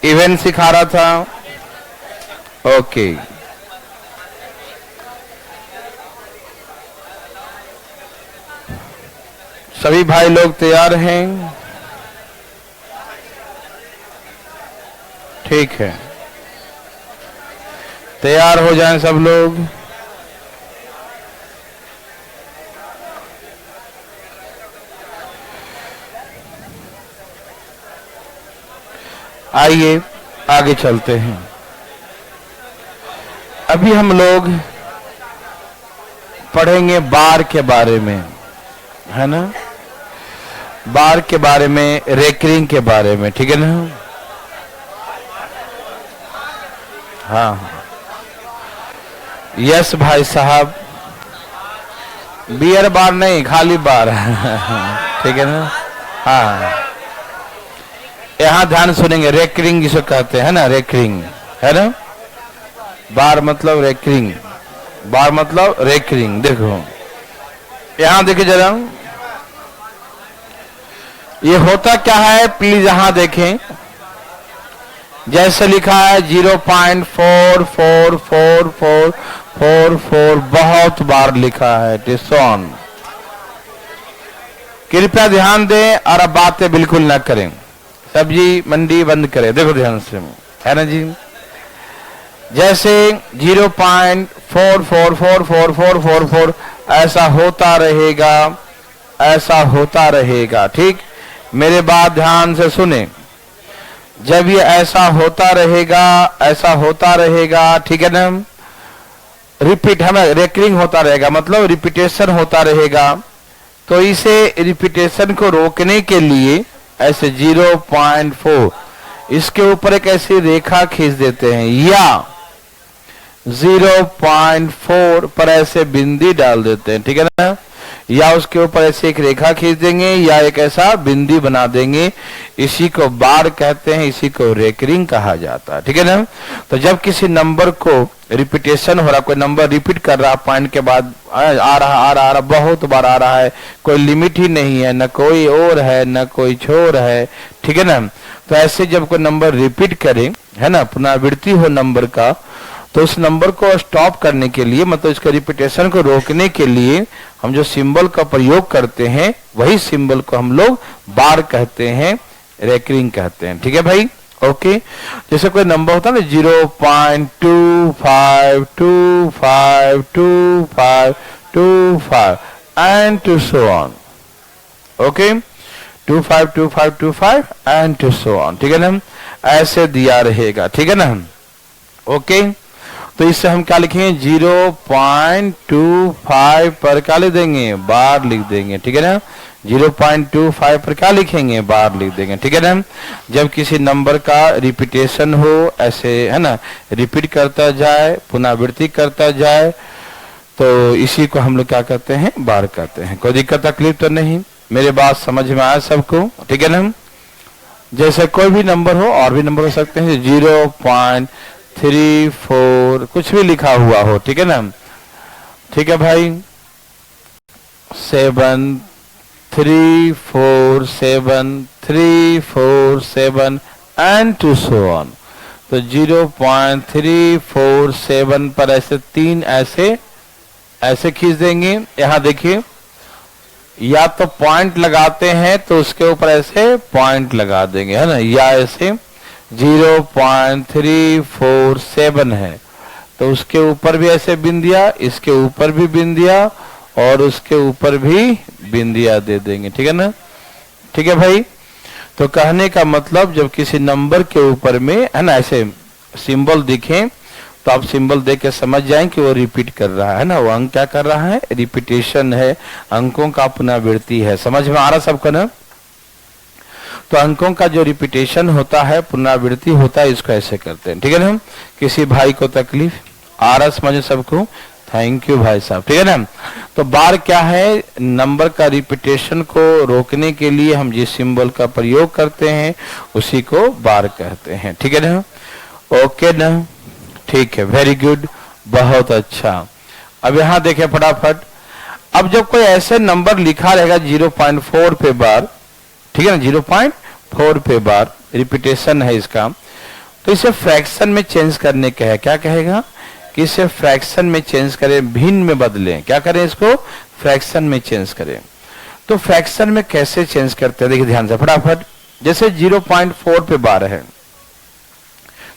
Event सिखा रहा था। ओके, सभी भाई लोग तैयार हैं? ठीक है, तैयार हो जाएं सब लोग। आइए आगे चलते हैं। अभी हम लोग पढ़ेंगे बार के बारे में, है ना? बार के बारे में, रेकरिंग के बारे में, ठीक है ना? हाँ, यस भाई साहब, बियर बार नहीं, खाली बार ठीक है ना? हाँ, यहाँ ध्यान सुनेंगे। रेकरिंग जिसे कहते हैं ना, रेकरिंग, है ना? बार मतलब रेकरिंग, बार मतलब रेकरिंग। देखो यहाँ देखिए जरा, ये होता क्या है, प्लीज यहां देखें। जैसे लिखा है 0.444444, बहुत बार लिखा है टिसॉन। कृपया ध्यान दें और अब बातें बिल्कुल ना करें, सब्जी मंडी बंद करें। देखो ध्यान से, है ना जी? जैसे 0.444444 ऐसा होता रहेगा, ऐसा होता रहेगा। ठीक, मेरे बात ध्यान से सुने। जब ये ऐसा होता रहेगा, ऐसा होता रहेगा, ठीक है ना? रिपीट, हमें रेकरिंग होता रहेगा मतलब रिपीटेशन होता रहेगा। तो इसे रिपीटेशन को रोकने के लिए ऐसे 0.4 इसके ऊपर एक ऐसी रेखा खींच देते हैं, या 0.4 पर ऐसे बिंदी डाल देते हैं, ठीक है ना? या उसके ऊपर ऐसे एक रेखा खींच देंगे या एक ऐसा बिंदी बना देंगे। इसी को बार कहते हैं, इसी को रेकरिंग कहा जाता है, ठीक है ना? तो जब किसी नंबर को रिपीटेशन हो रहा, कोई नंबर रिपीट कर रहा, पॉइंट के बाद आ रहा, बहुत बार आ रहा है, कोई लिमिट ही नहीं है, न कोई और है न कोई छोर है, ठीक है ना? तो ऐसे जब कोई नंबर रिपीट करे, है ना, पुनरावृत्ति हो नंबर का, तो उस नंबर को स्टॉप करने के लिए, मतलब इसका रिपीटेशन को रोकने के लिए हम जो सिंबल का प्रयोग करते हैं, वही सिंबल को हम लोग बार कहते हैं, रेकरिंग कहते हैं, ठीक है भाई? ओके, जैसे कोई नंबर होता है ना 0.25252525 and to so on. Okay, 252525 and to so on, ठीक है ना? ऐसे दिया रहेगा, ठीक है ना? ओके, तो इससे हम क्या लिखेंगे, 0.25 पर क्या लिख देंगे, बार लिख देंगे, ठीक है ना? 0.25 पर क्या लिखेंगे, बार लिख देंगे, ठीक है ना? जब किसी नंबर का रिपीटेशन हो, ऐसे, है ना, रिपीट करता जाए, पुनरावृत्ति करता जाए, तो इसी को हम लोग क्या कहते हैं, बार कहते हैं। कोई दिक्कत तकलीफ तो नहीं? मेरे बात समझ में आया सबको, ठीक है ना? जैसे कोई भी नंबर हो, और भी नंबर हो सकते हैं, 0.34 कुछ भी लिखा हुआ हो, ठीक है ना? ठीक है भाई, 7347347 एंड टू सो ऑन। तो 0.347 पर ऐसे तीन ऐसे खींच देंगे। यहां देखिए, या तो पॉइंट लगाते हैं तो उसके ऊपर ऐसे पॉइंट लगा देंगे, है ना? या ऐसे 0.347 है तो उसके ऊपर भी ऐसे बिंदिया, इसके ऊपर भी बिंदिया और उसके ऊपर भी बिंदिया दे देंगे, ठीक है ना? ठीक है भाई, तो कहने का मतलब जब किसी नंबर के ऊपर में, है ना, ऐसे सिंबल दिखे तो आप सिंबल देख के समझ जाएं कि वो रिपीट कर रहा है ना, वो अंक क्या कर रहा है, रिपीटेशन है, अंकों का पुनरावृत्ति है। समझ में आ रहा सबको ना? तो अंकों का जो रिपीटेशन होता है, पुनरावृत्ति होता है, इसको ऐसे करते हैं, ठीक है ना? किसी भाई को तकलीफ आ रहा समझ सबको? थैंक यू भाई साहब, ठीक है ना? तो बार क्या है, नंबर का रिपीटेशन को रोकने के लिए हम जिस सिंबल का प्रयोग करते हैं उसी को बार कहते हैं, ठीक है ना? ओके ना? ठीक है, वेरी गुड, बहुत अच्छा। अब यहां देखें फटाफट, अब जब कोई ऐसे नंबर लिखा रहेगा 0.4 पे बार, ठीक है ना, 0.4 पे बार रिपीटेशन है इसका, तो इसे फ्रैक्शन में चेंज करने का है, क्या कहेगा कि इसे फ्रैक्शन में चेंज करें, भिन्न में बदलें, क्या करें इसको फ्रैक्शन में चेंज करें। तो फ्रैक्शन में कैसे चेंज करते हैं, देखिए ध्यान से फटाफट। जैसे 0.4 पे बार है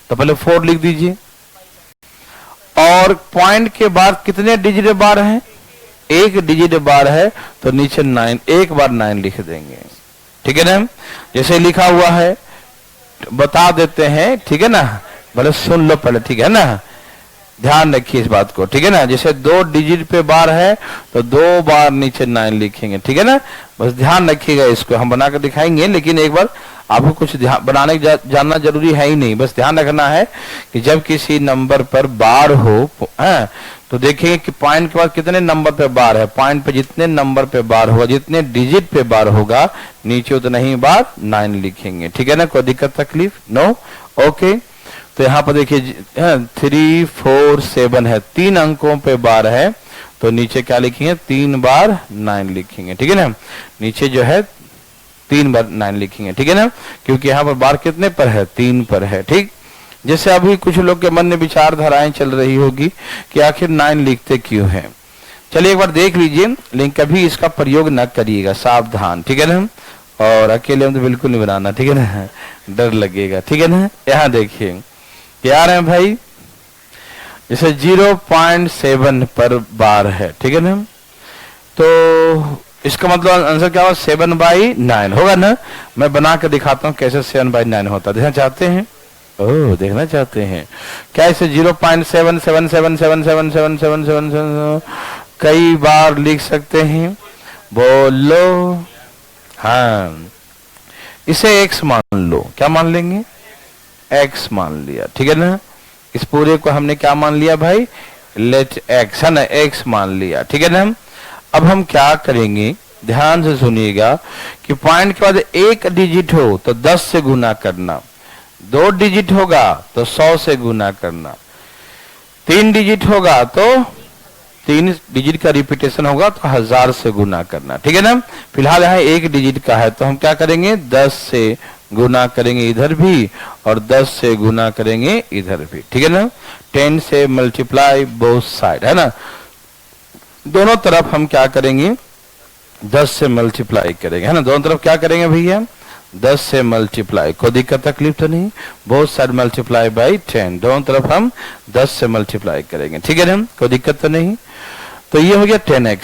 तो पहले 4 लिख दीजिए, और पॉइंट के बाद कितने डिजिट बार है, 1 डिजिट बार है, तो नीचे 9, एक बार 9 लिख देंगे, ठीक है ना। जैसे लिखा हुआ है बता देते हैं, ठीक है ना, भले सुन लो पहले, ठीक है ना, ध्यान रखिए इस बात को, ठीक है ना। जैसे 2 डिजिट पे बार है तो 2 बार नीचे 9 लिखेंगे, ठीक है ना। बस ध्यान रखिएगा, इसको हम बनाकर दिखाएंगे, लेकिन एक बार आपको कुछ बनाने जानना जरूरी है ही नहीं, बस ध्यान रखना है कि जब किसी नंबर पर बार हो तो देखेंगे कि पॉइंट के बाद कितने नंबर पे बार है, पॉइंट पे जितने नंबर पे बार होगा, जितने डिजिट पे बार होगा, नीचे उतना ही बार 9 लिखेंगे, ठीक है ना। कोई दिक्कत तकलीफ नो, ओके। तो यहाँ पर देखिए 3 4 7 है, 3 अंकों पे बार है, तो नीचे क्या लिखेंगे 3 बार 9 लिखेंगे, ठीक है ना। नीचे जो है 3 बार 9 लिखेंगे, ठीक है ना, क्योंकि यहाँ पर बार कितने पर है, 3 पर है, ठीक। जैसे अभी कुछ लोग के मन में विचारधाराएं चल रही होगी कि आखिर 9 लिखते क्यों हैं। चलिए एक बार देख लीजिए, लेकिन कभी इसका प्रयोग न करिएगा, सावधान, ठीक है ना। और अकेले हम तो बिल्कुल नहीं बनाना, ठीक है ना, डर लगेगा, ठीक है ना। यहाँ देखिए क्या रहे हैं भाई, जैसे 0.7 पर बार है, ठीक है ना, तो इसका मतलब आंसर क्या होगा 7/9 होगा ना। मैं बना के दिखाता हूँ कैसे 7/9 होता है, देखना चाहते हैं, ओह देखना चाहते हैं क्या, इसे 0.777777777 कई बार लिख सकते हैं, बोलो हाँ। इसे x मान लो, क्या मान लेंगे, x मान लिया, ठीक है ना। इस पूरे को हमने क्या मान लिया भाई, लेट x है ना, x मान लिया, ठीक है ना। अब हम क्या करेंगे, ध्यान से सुनिएगा कि पॉइंट के बाद 1 डिजिट हो तो 10 से गुना करना, 2 डिजिट होगा तो 100 से गुना करना, 3 डिजिट होगा तो 3 डिजिट का रिपीटेशन होगा तो 1000 से गुना करना, ठीक है ना। फिलहाल यहाँ 1 डिजिट का है तो हम क्या करेंगे 10 से गुना करेंगे इधर भी, और 10 से गुना करेंगे इधर भी, ठीक है ना। 10 से मल्टीप्लाई बोथ साइड, है ना, दोनों तरफ हम क्या करेंगे 10 से मल्टीप्लाई करेंगे, है ना, दोनों तरफ क्या करेंगे भैया 10 से मल्टीप्लाई, कोई दिक्कत तकलीफ तो नहीं, बोथ साइड मल्टीप्लाई बाई 10, दोनों तरफ हम 10 से मल्टीप्लाई करेंगे, ठीक है ना, कोई दिक्कत तो नहीं। तो ये हो गया 10x।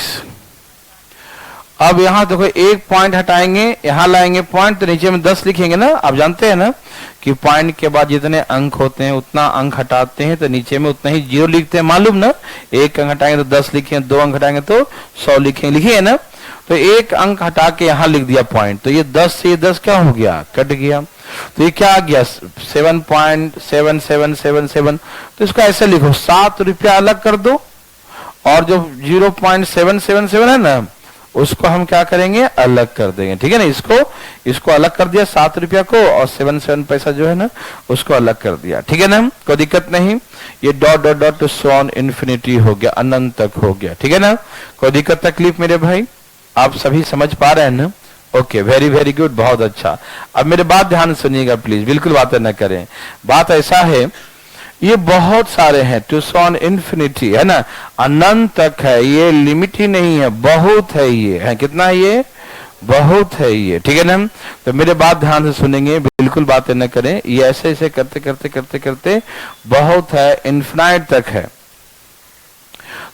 अब यहाँ देखो एक पॉइंट हटाएंगे, यहाँ लाएंगे पॉइंट, तो नीचे में 10 लिखेंगे ना। आप जानते हैं ना कि पॉइंट के बाद जितने अंक होते हैं उतना अंक हटाते हैं तो नीचे में उतना ही 0 लिखते हैं, मालूम ना। 1 अंक हटाएंगे तो 10 लिखेंगे, 2 अंक हटाएंगे तो 100 लिखेंगे, लिखिए ना। तो 1 अंक हटा के यहाँ लिख दिया पॉइंट, तो ये 10 से ये 10 क्या हो गया, कट गया, तो ये क्या आ गया 7.7777। तो इसको ऐसे लिखो, 7 रुपया अलग कर दो, और जो 0.777 है ना उसको हम क्या करेंगे अलग कर देंगे, ठीक है ना। इसको अलग कर दिया 7 रुपया को, और 77 पैसा जो है ना उसको अलग कर दिया, ठीक है ना, कोई दिक्कत नहीं। ये डॉट डॉट डॉट टू सॉन इन्फिनिटी हो गया, अनंत तक हो गया, ठीक है ना, कोई दिक्कत तकलीफ मेरे भाई, आप सभी समझ पा रहे हैं ना। ओके, वेरी वेरी गुड, बहुत अच्छा। अब मेरे बात ध्यान सुनिएगा प्लीज, बिल्कुल बातें न करें। बात ऐसा है, ये बहुत सारे हैं, टू सॉन इन्फिनिटी है ना, अनंत तक है, ये लिमिट ही नहीं है, बहुत है, ये है कितना, ये बहुत है ये, ठीक है ना। तो मेरे बात ध्यान से सुनेंगे, बिल्कुल बातें न करें, ये ऐसे ऐसे करते करते करते करते बहुत है, इन्फिनाइट तक है।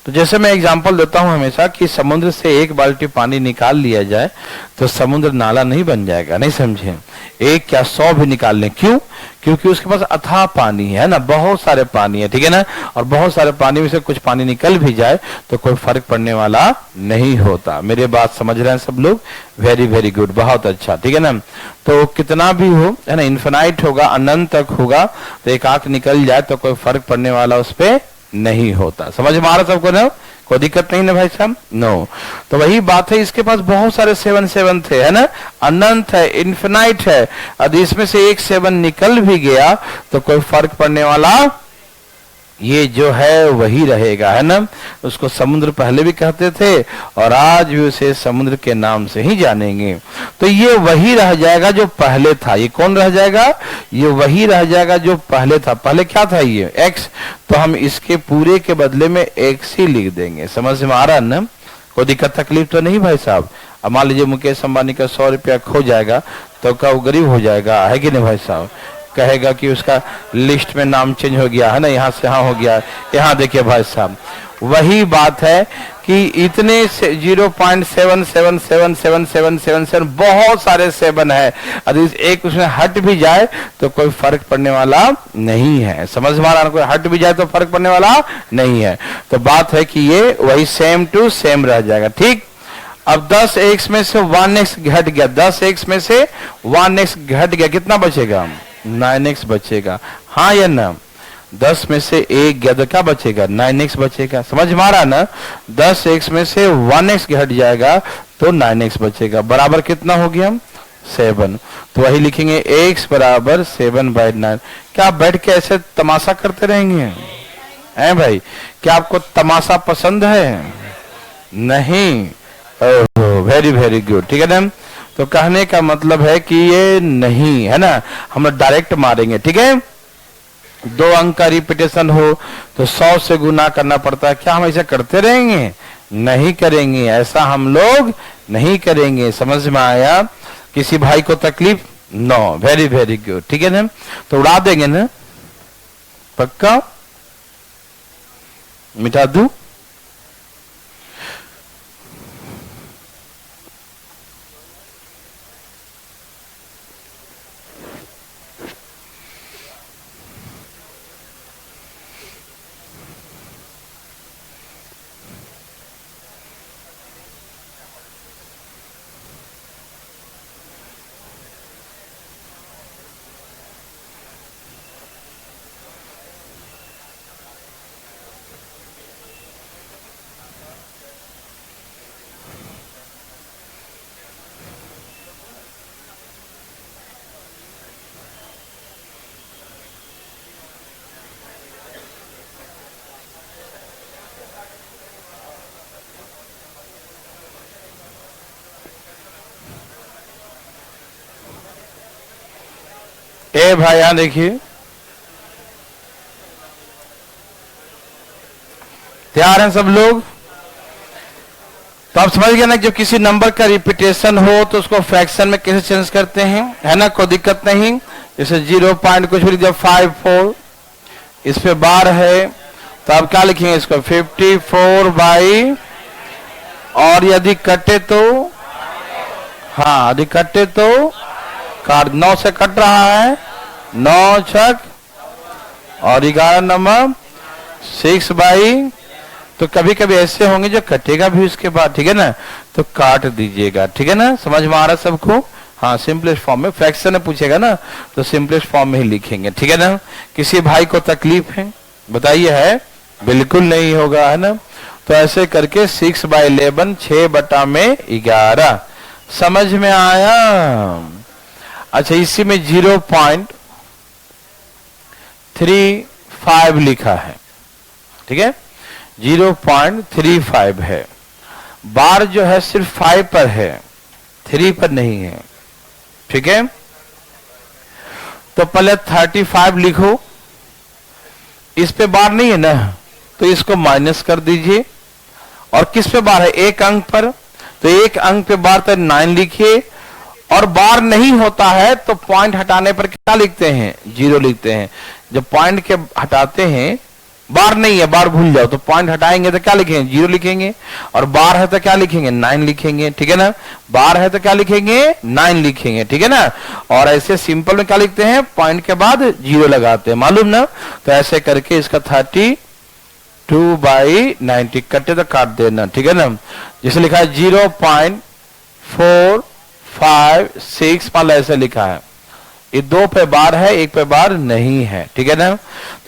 तो जैसे मैं एग्जांपल देता हूं हमेशा कि समुद्र से 1 बाल्टी पानी निकाल लिया जाए तो समुद्र नाला नहीं बन जाएगा, नहीं समझे, 1 क्या 100 भी निकाल लें, क्यों, क्योंकि उसके पास अथाह पानी है ना, बहुत सारे पानी है, ठीक है ना। और बहुत सारे पानी में से कुछ पानी निकल भी जाए तो कोई फर्क पड़ने वाला नहीं होता। मेरे बात समझ रहे हैं सब लोग, वेरी वेरी गुड, बहुत अच्छा, ठीक है ना। तो कितना भी हो है ना, इन्फिनाइट होगा, अनंत तक होगा, तो 1 आंख निकल जाए तो कोई फर्क पड़ने वाला उस पर नहीं होता। समझ में आ रहा सबको ना, कोई दिक्कत नहीं ना भाई साहब, नो। तो वही बात है, इसके पास बहुत सारे 7 थे, है ना, अनंत है, इन्फिनाइट है, यदि इसमें से 1 7 निकल भी गया तो कोई फर्क पड़ने वाला ये जो है वही रहेगा, है ना। उसको समुद्र पहले भी कहते थे और आज भी उसे समुद्र के नाम से ही जानेंगे। तो ये वही रह जाएगा जो पहले था। ये कौन रह जाएगा? ये वही रह जाएगा जो पहले था। पहले क्या था? ये x। तो हम इसके पूरे के बदले में x ही लिख देंगे। समझ में आ रहा है ना? कोई दिक्कत तकलीफ तो नहीं भाई साहब? अब मान लीजिए मुकेश अंबानी का 100 रुपया खो जाएगा तो क्या वो गरीब हो जाएगा? है कि नहीं भाई साहब? कहेगा कि उसका लिस्ट में नाम चेंज हो गया है ना, यहाँ से यहाँ हो गया। यहाँ देखिए भाई साहब, वही बात है कि इतने 0.777777 बहुत सारे 7 है। यदि एक उसमें हट भी जाए तो कोई फर्क पड़ने वाला नहीं है। समझ में आ रहा है? कोई हट भी जाए तो फर्क पड़ने वाला नहीं है। तो बात है कि ये वही सेम टू सेम रह जाएगा। ठीक। अब 10x में से 1x घट गया, 10x में से 1x घट गया, कितना बचेगा? 9x बचेगा। हाँ या ना? 10 में से 1 गया तो क्या बचेगा? 9x बचेगा। समझ में आ रहा ना? 10x में से 1x घट जाएगा तो 9x बचेगा। बराबर कितना हो गया? 7। तो वही लिखेंगे x बराबर 7/9। क्या आप बैठ के ऐसे तमाशा करते रहेंगे? हैं भाई? क्या आपको तमाशा पसंद है? नहीं। Very very good. ठीक है ना? तो कहने का मतलब है कि ये नहीं है ना, हम डायरेक्ट मारेंगे। ठीक है? 2 अंक का रिपीटेशन हो तो 100 से गुना करना पड़ता है। क्या हम ऐसा करते रहेंगे? नहीं करेंगे। ऐसा हम लोग नहीं करेंगे। समझ में आया? किसी भाई को तकलीफ? नो। Very very good. ठीक है ना? तो उड़ा देंगे ना? पक्का? मिटा दूं? ए भाई यहां देखिए, तैयार हैं सब लोग? तो आप समझ गए ना, जब किसी नंबर का रिपीटेशन हो तो उसको फ्रैक्शन में कैसे चेंज करते हैं, है ना? कोई दिक्कत नहीं। जैसे 0 पॉइंट कुछ भी, जब 54 इस पे बार है तो आप क्या लिखेंगे इसको? 54/, और यदि कटे तो, हाँ यदि कटे तो काट। 9 से कट रहा है, 9 छक और 11 नंबर 6/। तो कभी कभी ऐसे होंगे जो कटेगा भी उसके बाद। ठीक है ना? तो काट दीजिएगा। ठीक है ना? समझ में आ रहा है सबको? हाँ, सिंपलेस्ट फॉर्म में। फ्रैक्शन में पूछेगा ना तो सिंपलेस्ट फॉर्म में ही लिखेंगे। ठीक है ना? किसी भाई को तकलीफ है? बताइए। है? बिल्कुल नहीं होगा, है ना? तो ऐसे करके 6/11, 6/11। समझ में आया? अच्छा, इसी में 0.35 लिखा है। ठीक है? 0.35 है। बार जो है सिर्फ 5 पर है, 3 पर नहीं है। ठीक है? तो पहले 35 लिखो। इस पे बार नहीं है ना, तो इसको माइनस कर दीजिए। और किस पे बार है? 1 अंक पर, तो 1 अंक पे बार तो 9 लिखिए। और बार नहीं होता है तो पॉइंट हटाने पर क्या लिखते हैं? 0 लिखते हैं। जब पॉइंट के हटाते हैं, बार नहीं है, बार भूल जाओ, तो पॉइंट हटाएंगे तो क्या लिखेंगे? 0 लिखेंगे। और बार है तो क्या लिखेंगे? 9 लिखेंगे। ठीक है ना? बार है तो क्या लिखेंगे? 9 लिखेंगे। ठीक है ना? और ऐसे सिंपल में क्या लिखते हैं? पॉइंट के बाद 0 लगाते हैं, मालूम ना? तो ऐसे करके इसका 32/90 कटे तो काट देना। ठीक है ना? जैसे लिखा है 0.456, मान ऐसे लिखा है। ये 2 पे बार है, 1 पे बार नहीं है। ठीक है ना?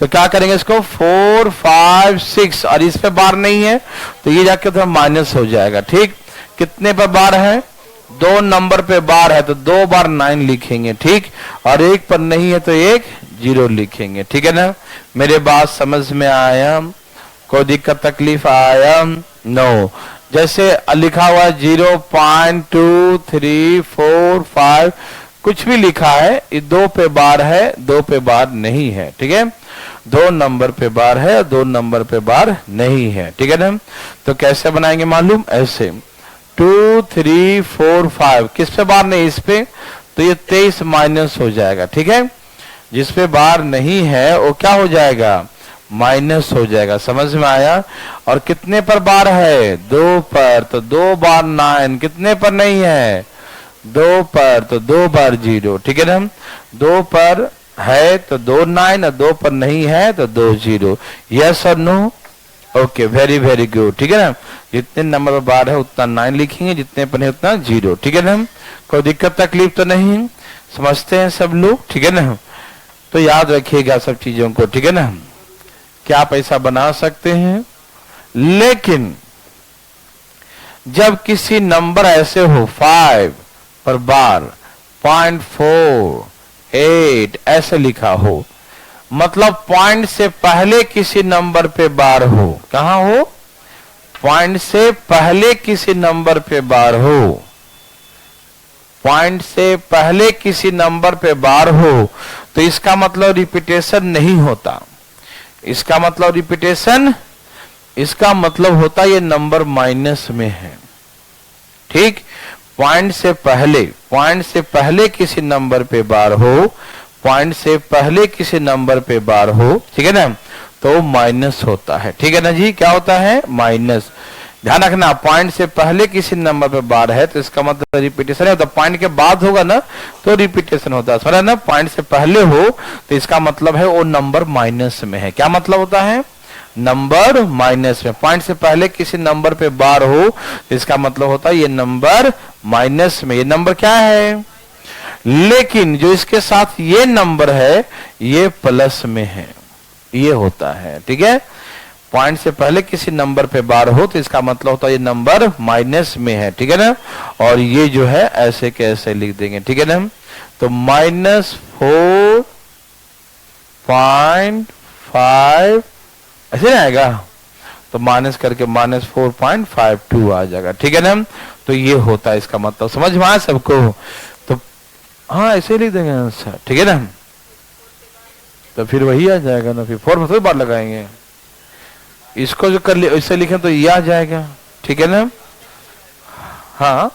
तो क्या करेंगे इसको? 4, 5, 6, और इस पे बार नहीं है तो ये जाके तो माइनस हो जाएगा। ठीक? कितने पे बार है? 2 नंबर पे बार है तो 2 बार 9 लिखेंगे। ठीक? और 1 पर नहीं है तो 1 जीरो लिखेंगे। ठीक है ना, मेरे बात समझ में आया? कोई दिक्कत तकलीफ आया? नो। जैसे लिखा हुआ 0.2345 कुछ भी लिखा है, ये 2 पे बार है, 2 पे बार नहीं है। ठीक है, 2 नंबर पे बार है, 2 नंबर पे बार नहीं है। ठीक है ना, तो कैसे बनाएंगे मालूम? ऐसे 2 3 4 5 किस पे बार नहीं, इस पे, तो ये 23 माइनस हो जाएगा। ठीक है, जिस पे बार नहीं है वो क्या हो जाएगा? माइनस हो जाएगा। समझ में आया? और कितने पर बार है? 2 पर, तो 2 बार 9 कितने पर नहीं है? 2 पर, तो 2 बार 0। ठीक है ना, 2 पर है तो 2 9, और 2 पर नहीं है तो 2 0। यस और no? Okay, very very good. ठीक है ना, जितने नंबर पर बार है उतना 9 लिखेंगे, जितने पर नहीं उतना 0। ठीक है ना, कोई दिक्कत तकलीफ तो नहीं? समझते हैं सब लोग? ठीक है ना, तो याद रखिएगा सब चीजों को। ठीक है ना, क्या आप ऐसा बना सकते हैं? लेकिन जब किसी नंबर ऐसे हो 5 पर बार 0.48 ऐसे लिखा हो, मतलब पॉइंट से पहले किसी नंबर पे बार हो। कहां हो? पॉइंट से पहले किसी नंबर पे बार हो, पॉइंट से पहले किसी नंबर पे बार हो, तो इसका मतलब रिपीटेशन नहीं होता। इसका मतलब रिपीटेशन, इसका मतलब होता ये नंबर माइनस में है। ठीक, पॉइंट से पहले किसी नंबर पे बार हो, पॉइंट से पहले किसी नंबर पे बार हो, ठीक है ना, तो माइनस होता है। ठीक है ना जी, क्या होता है? माइनस। ध्यान रखना, पॉइंट से पहले किसी नंबर पे बार है तो इसका मतलब रिपीटेशन है, तो पॉइंट के बाद होगा ना तो रिपीटेशन होता है। समझा ना, पॉइंट से पहले हो तो इसका मतलब है वो नंबर माइनस में है। क्या मतलब होता है? नंबर माइनस में। पॉइंट से पहले किसी नंबर पे बार हो तो इसका मतलब होता है ये नंबर माइनस में। ये नंबर क्या है? लेकिन जो इसके साथ ये नंबर है ये प्लस में है, ये होता है। ठीक है, पॉइंट से पहले किसी नंबर पे बार हो तो इसका मतलब होता है ये नंबर माइनस में है। ठीक है ना, और ये जो है ऐसे के ऐसे लिख देंगे। ठीक है ना, तो -4.5 ऐसे नहीं आएगा, तो माइनस करके -4.52 आ जाएगा। ठीक है ना, तो ये होता है इसका मतलब। समझ में आया सबको? तो हाँ ऐसे लिख देंगे आंसर। ठीक है ना, तो फिर वही आ जाएगा ना, फिर 4 में थोड़ी बार लगाएंगे। इसको जो कर ऐसे लिखें तो ये आ जाएगा। ठीक है ना, हाँ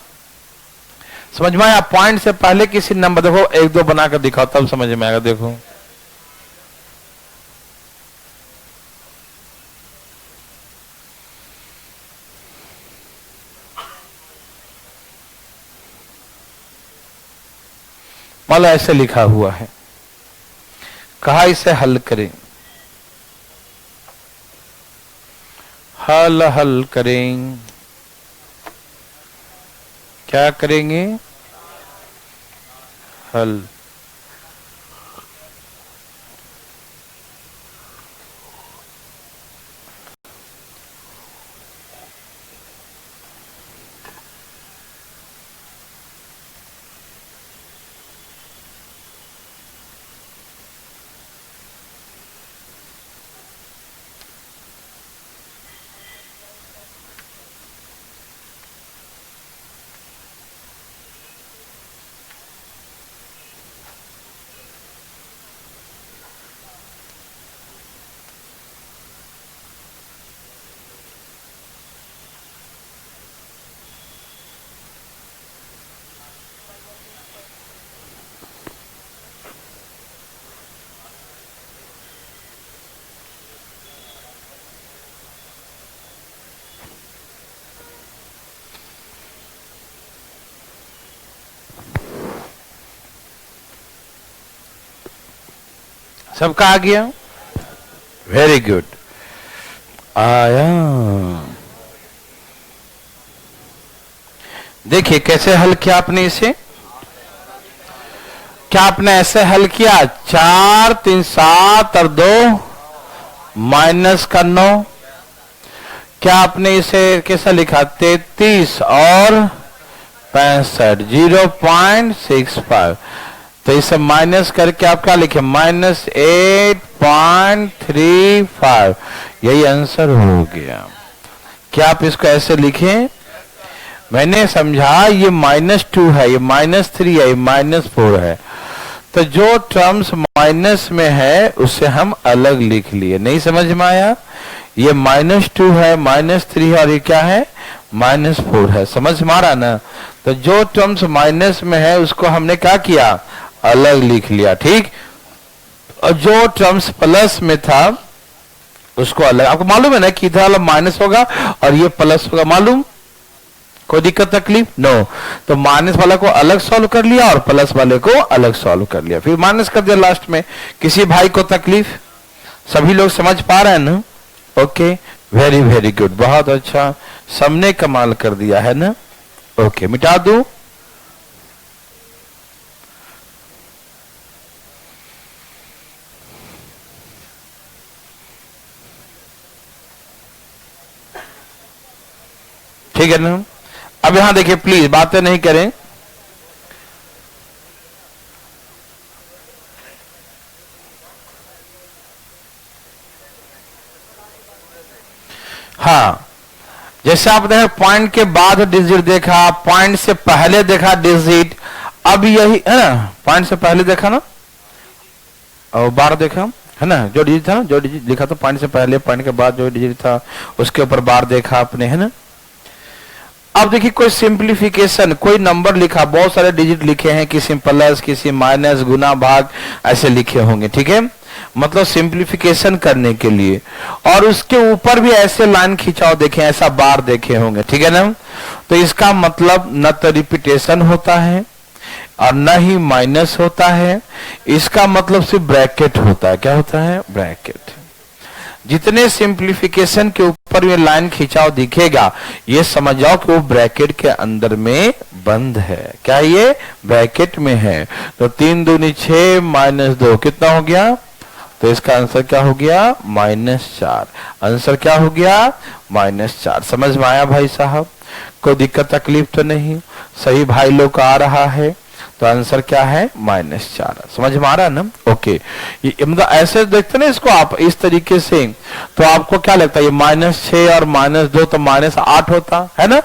समझ में आया? पॉइंट से पहले किसी नंबर, देखो 1 2 बनाकर दिखाओ तब समझ में आएगा। देखो मान लो ऐसे लिखा हुआ है, कहा इसे हल करें। हल करें, क्या करेंगे? हल। सबका आ गया? वेरी गुड, आया। देखिए कैसे हल किया आपने इसे। क्या आपने ऐसे हल किया? 4 3 7 और 2 -9। क्या आपने इसे कैसा लिखा? 33 और 65, 0.65। तो इसे माइनस करके आप क्या लिखे, -8.35, यही आंसर हो गया। क्या आप इसको ऐसे लिखें? मैंने समझा ये -2 है, ये -3 है, ये -4 है, तो जो टर्म्स माइनस में है उसे हम अलग लिख लिए। नहीं समझ में आया? ये -2 है, -3 है, और ये क्या है, -4 है। समझ में आ रहा ना? तो जो टर्म्स माइनस में है उसको हमने क्या किया, अलग लिख लिया, ठीक। और जो टर्म्स प्लस में था उसको अलग। आपको मालूम है ना कि इधर वाला माइनस होगा और ये प्लस होगा, मालूम? कोई दिक्कत तकलीफ? नो। तो माइनस वाला को अलग सॉल्व कर लिया और प्लस वाले को अलग सॉल्व कर लिया, फिर माइनस कर दिया लास्ट में। किसी भाई को तकलीफ? सभी लोग समझ पा रहे हैं ना? ओके, वेरी वेरी गुड, बहुत अच्छा, सबने कमाल कर दिया है ना। ओके, मिटा दूं? ठीक है ना? अब यहां देखिए, प्लीज बातें नहीं करें। हाँ, जैसे आपने पॉइंट के बाद डिजिट देखा, पॉइंट से पहले देखा डिजिट, अब यही है ना, पॉइंट से पहले देखा ना और बार देखा है ना, जो डिजिट था, जो डिजिट लिखा था पॉइंट से पहले, पॉइंट के बाद जो डिजिट था उसके ऊपर बार देखा आपने, है ना। अब देखिए कोई सिंप्लीफिकेशन, कोई नंबर लिखा, बहुत सारे डिजिट लिखे हैं, किसी प्लस, किसी माइनस, गुना, भाग, ऐसे लिखे होंगे, ठीक है, मतलब सिंप्लीफिकेशन करने के लिए। और उसके ऊपर भी ऐसे लाइन खिंचाव देखे, ऐसा बार देखे होंगे, ठीक है ना। तो इसका मतलब न तो रिपीटेशन होता है और न ही माइनस होता है, इसका मतलब सिर्फ ब्रैकेट होता है। क्या होता है? ब्रैकेट। जितने सिंप्लीफिकेशन के ऊपर ये लाइन खिंचाव दिखेगा, ये समझ जाओ कि वो ब्रैकेट के अंदर में बंद है। क्या ये ब्रैकेट में है? तो 3 दूनी 6 -2 कितना हो गया? तो इसका आंसर क्या हो गया? -4। आंसर क्या हो गया? -4। समझ में आया भाई साहब? कोई दिक्कत तकलीफ तो नहीं? सही भाई लोग का आ रहा है, तो आंसर क्या है? -4। समझ में आ रहा है ना? ओके, ये मतलब ऐसे देखते ना इसको आप इस तरीके से, तो आपको क्या लगता है ये -6 और -2 तो -8 होता है ना।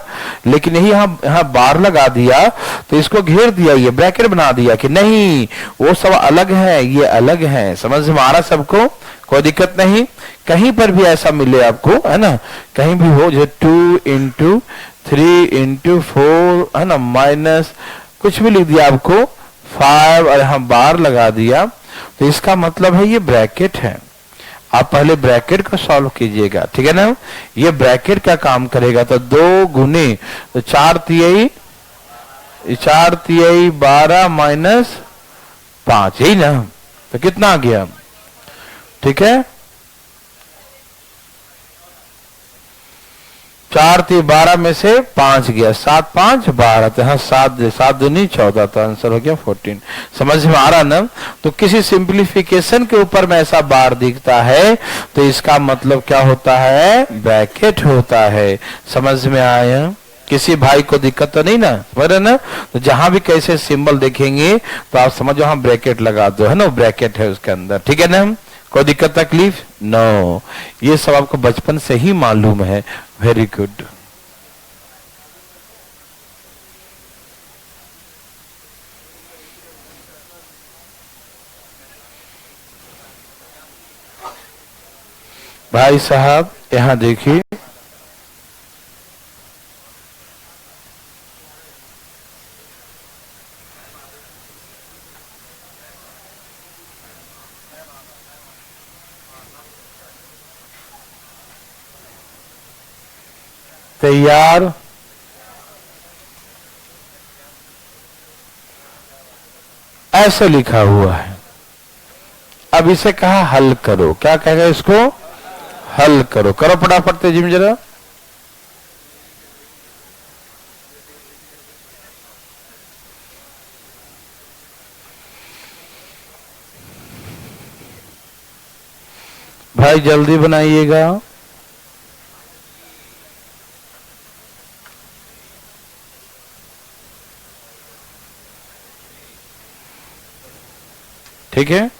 लेकिन यही यहाँ बार लगा दिया तो इसको घेर दिया, ये ब्रैकेट बना दिया कि नहीं वो सब अलग है, ये अलग है। समझ में आ रहा सबको? कोई दिक्कत नहीं? कहीं पर भी ऐसा मिले आपको, है ना, कहीं भी हो, जो 2 × 3 × 4 है ना, माइनस कुछ भी लिख दिया आपको 5 और यहां बार लगा दिया, तो इसका मतलब है ये ब्रैकेट है। आप पहले ब्रैकेट को सॉल्व कीजिएगा, ठीक है ना। ये ब्रैकेट क्या काम करेगा? तो 2 गुने तो 4 तिहाई 12 -5, यही ना। तो कितना आ गया? ठीक है, 4 × 12 में से 5 गया, 7 × 5 = 12, तो यहाँ 7 दूनी 14, तो आंसर हो गया 14। समझ में आ रहा ना? तो किसी सिंप्लीफिकेशन के ऊपर में ऐसा बार दिखता है तो इसका मतलब क्या होता है? ब्रैकेट होता है। समझ में आया? किसी भाई को दिक्कत तो नहीं ना? समझ रहे ना? तो जहां भी कैसे सिंबल देखेंगे तो आप समझो वहां ब्रैकेट लगा दो, है ना, ब्रैकेट है उसके अंदर, ठीक है ना। कोई दिक्कत तकलीफ? नो, ये सब आपको बचपन से ही मालूम है। Very good. भाई साहब यहां देखिए, तैयार? ऐसे लिखा हुआ है। अब इसे कहा हल करो। क्या कहेगा इसको? हल करो। करो फटाफट तेजी में जरा। भाई जल्दी बनाइएगा। ठीक है।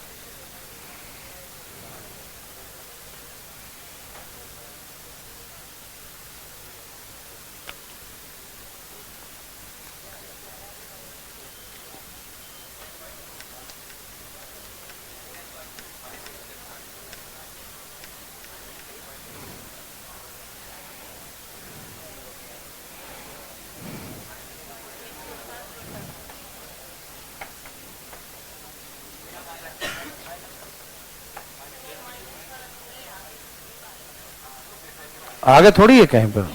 आगे थोड़ी है कहीं पर।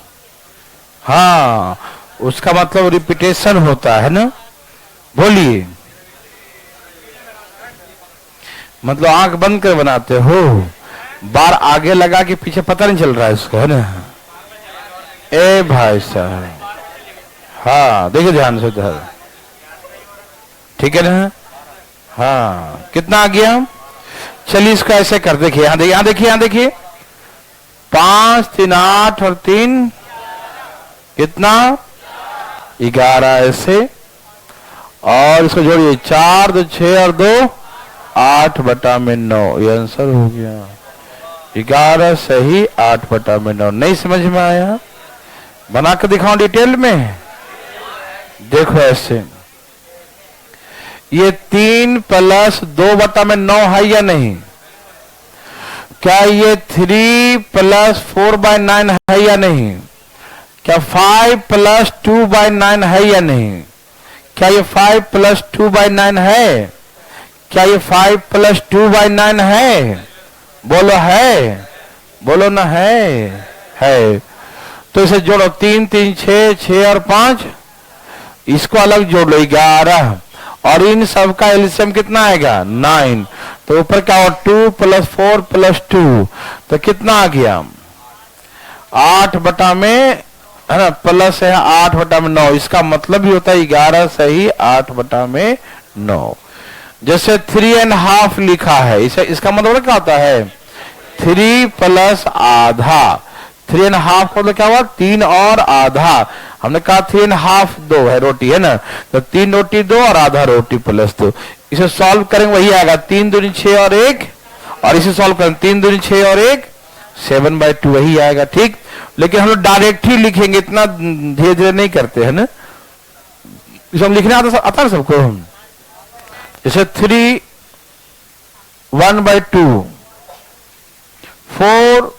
हाँ, उसका मतलब रिपीटेशन होता है ना। बोलिए, मतलब आंख बंद कर बनाते हो, बार आगे लगा के पीछे पता नहीं चल रहा है इसको, है ना। ए भाई साहब, हाँ देखिए ध्यान से उधर, ठीक है ना। हाँ, कितना आ गया। चलिए इसको ऐसे कर, देखिए यहाँ देखिए, यहाँ देखिए, यहाँ देखिए, 5 3 8 और 3 कितना 11 ऐसे, और इसको जोड़िए 4 2 6 और 2 8/9। ये आंसर हो गया 11 सही 8/9। नहीं समझ में आया, बना के दिखाऊं डिटेल में। देखो ऐसे, ये 3 + 2/9 है या नहीं। क्या ये 3 + 4/9 है या नहीं। क्या 5 + 2/9 है या नहीं। क्या ये 5 + 2/9 है। क्या ये 5 + 2/9 है। बोलो है, बोलो ना है। तो इसे जोड़ो, 3 3 6 6 और 5, इसको अलग जोड़ लो 11, और इन सब का एलसीएम कितना आएगा 9। तो ऊपर क्या हो 2 + 4 + 2, तो कितना आ गया 8 में, है ना, प्लस है 8/9। इसका मतलब भी होता है 11 सही 8/9। जैसे 3.5 लिखा है, इसे इसका मतलब क्या होता है 3 + आधा। 3.5 का मतलब क्या हुआ 3 और आधा। हमने कहा 3.5 2 है रोटी, है ना, तो 3 रोटी 2 और आधा रोटी + 2। इसे सॉल्व करेंगे वही आएगा 3 दूनी 6 और 1, और इसे सॉल्व करेंगे 3 दूनी 6 और 1 7/2 वही आएगा। ठीक, लेकिन हम लोग डायरेक्ट ही लिखेंगे, इतना धीरे धीरे नहीं करते हैं ना। इसे हम लिखने आता है सबको। जैसे 3 1/2 4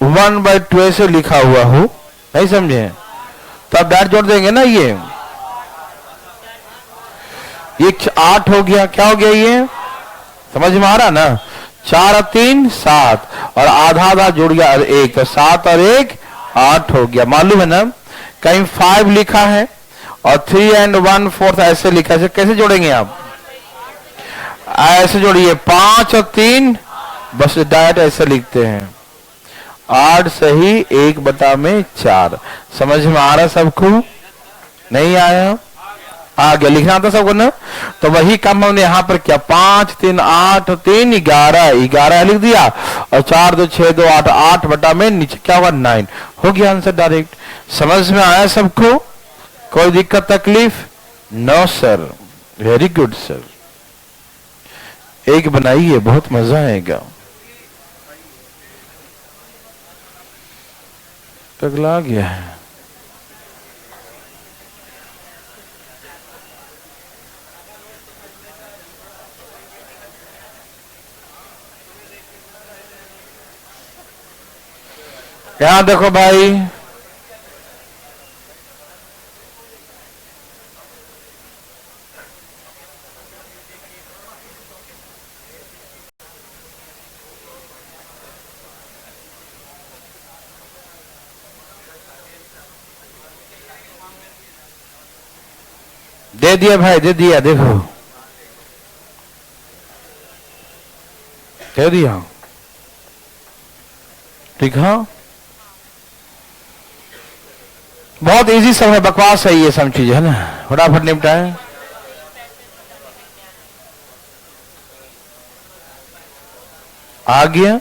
1/2 ऐसे लिखा हुआ हो, नहीं समझे, तो आप डायरेक्ट जोड़ देंगे ना। ये 8 हो गया, क्या हो गया ये समझ में आ रहा ना। 4 और 3 7, और आधा आधा जुड़ गया 1, तो 7 और 1 8 हो गया। मालूम है ना, कहीं 5 लिखा है और 3 and 1/4 ऐसे लिखा है, कैसे जोड़ेंगे आप, ऐसे जोड़िए 5 और 3, बस डायरेक्ट ऐसे लिखते हैं 8 सही 1/4। समझ में आ रहा सबको, नहीं आया, आ गया, लिखना था सबको ना। तो वही काम हमने यहां पर किया, 5 3 8 3 11 लिख दिया, और 4 2 6 2 8 8 में नीचे क्या होगा 9 हो गया आंसर डायरेक्ट। समझ में आया सबको, कोई दिक्कत तकलीफ। No sir, very good sir, एक बनाइए बहुत मजा आएगा। पगला गया है। यहां देखो भाई, दे दिया भाई, दे दिया, देखो दे दिया, ठीक है। बहुत इजी सब है, बकवास है ये सब चीज, है ना, फटाफट निपटाए। आ गया,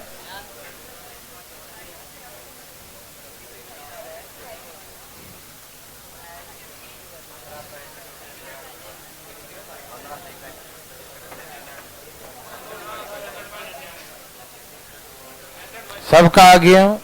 सबका आ गया।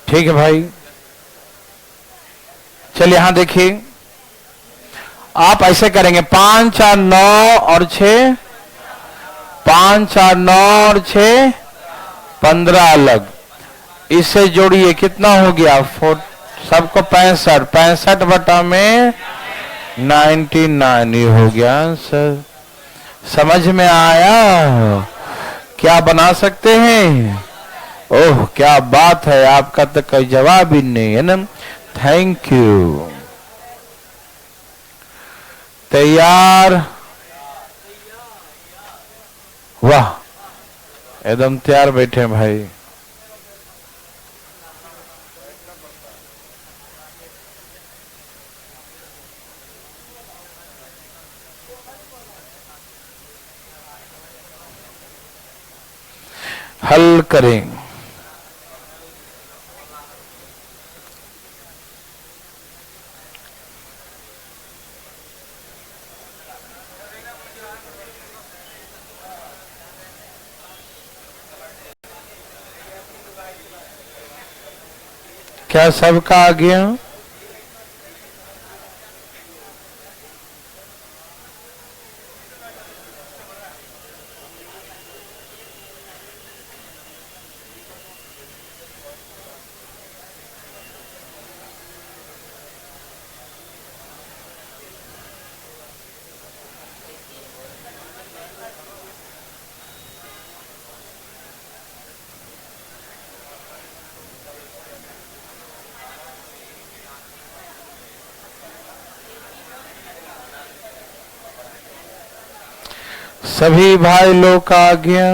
ठीक है भाई, चलिए यहां देखिए, आप ऐसे करेंगे 5 4 9 और 6, 5 4 9 और 6 15 अलग, इससे जोड़िए कितना हो गया, सबको 65, 65 बटा में 99, ये हो गया आंसर। समझ में आया? क्या बना सकते हैं? ओह क्या बात है, आपका तो कोई जवाब ही नहीं है ना। Thank you. तैयार? वाह, एकदम तैयार बैठे भाई। हल करें। क्या सबका आ गया? सभी भाई लोग का आ गया?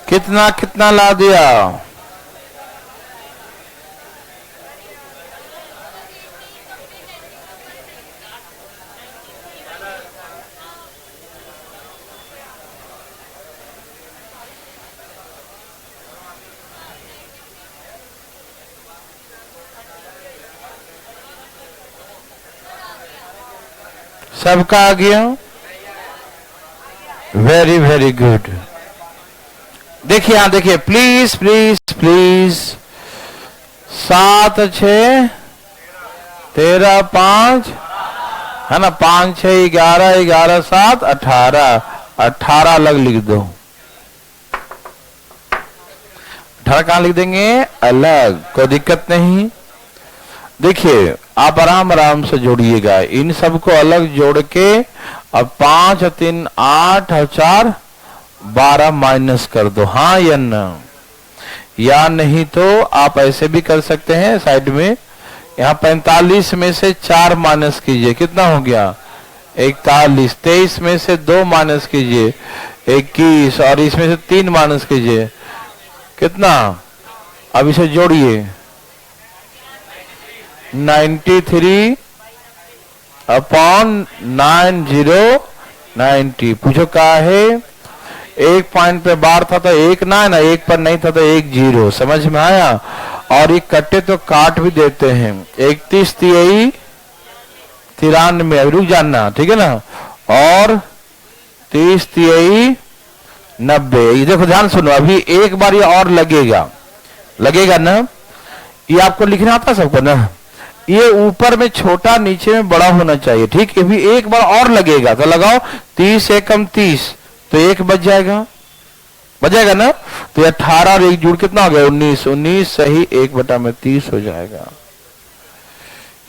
कितना कितना ला दिया? सबका आ गया? Very very good. देखिए यहां देखिए, प्लीज प्लीज प्लीज, 7 6 13 5 है ना, 5 6 11 11 7 18, 18 अलग लिख दो। 18 कहां लिख देंगे? अलग, कोई दिक्कत नहीं। देखिए आप आराम आराम से जोड़िएगा, इन सबको अलग जोड़ के अब 5 और 3 8 और 4 12 माइनस कर दो, हाँ या ना? या नहीं तो आप ऐसे भी कर सकते हैं साइड में, यहाँ 45 में से 4 माइनस कीजिए, कितना हो गया? 41। 23 में से 2 माइनस कीजिए, 21, और इसमें से 3 माइनस कीजिए, कितना? अब इसे जोड़िए, 93 अपॉन 90 पूछो क्या है? एक पॉइंट पे बार था तो 1 ना, एक पर नहीं था तो 1 0। समझ में आया? और ये कट्टे तो काट भी देते हैं, 31 तिहाई 93, रुक जाना, ठीक है ना, और 30 तिहाई 90। ये देखो ध्यान सुनो, अभी एक बार ये और लगेगा, लगेगा ना? ये आपको लिखना आता सबको ना? ये ऊपर में छोटा नीचे में बड़ा होना चाहिए, ठीक है? भी एक बार और लगेगा तो लगाओ, 30 एकम 30 तो 1 बच जाएगा, बचेगा ना? तो 18 और 1 जुड़ कितना हो गया? 19। 19 सही 1/30 हो जाएगा।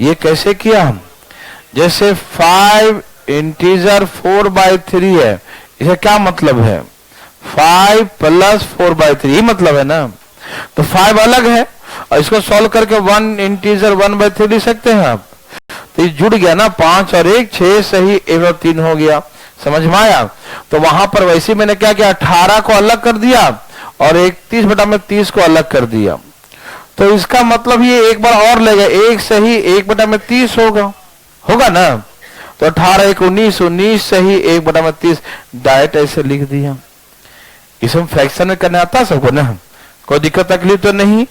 ये कैसे किया हम? जैसे 5 इंटीजर 4/3 है, इसे क्या मतलब है? 5 + 4/3 ही मतलब है ना? तो 5 अलग है और इसको सॉल्व करके 1 इंटीजर 1/3 लिख सकते हैं आप। तो ये जुड़ गया ना, 5 और 1 6 सही 1/3 हो गया। समझ में आया? तो वहां पर वैसे मैंने क्या किया, 18 को अलग कर दिया और 31/30 को अलग कर दिया। तो इसका मतलब ये एक बार और लेगा, 1 सही 1/30 होगा ना। तो 18 1 19, 19 सही 1/30 डायरेक्ट ऐसे लिख दिया। इसमें फ्रैक्शन में करने आता सबको ना, कोई दिक्कत तकलीफ तो नहीं।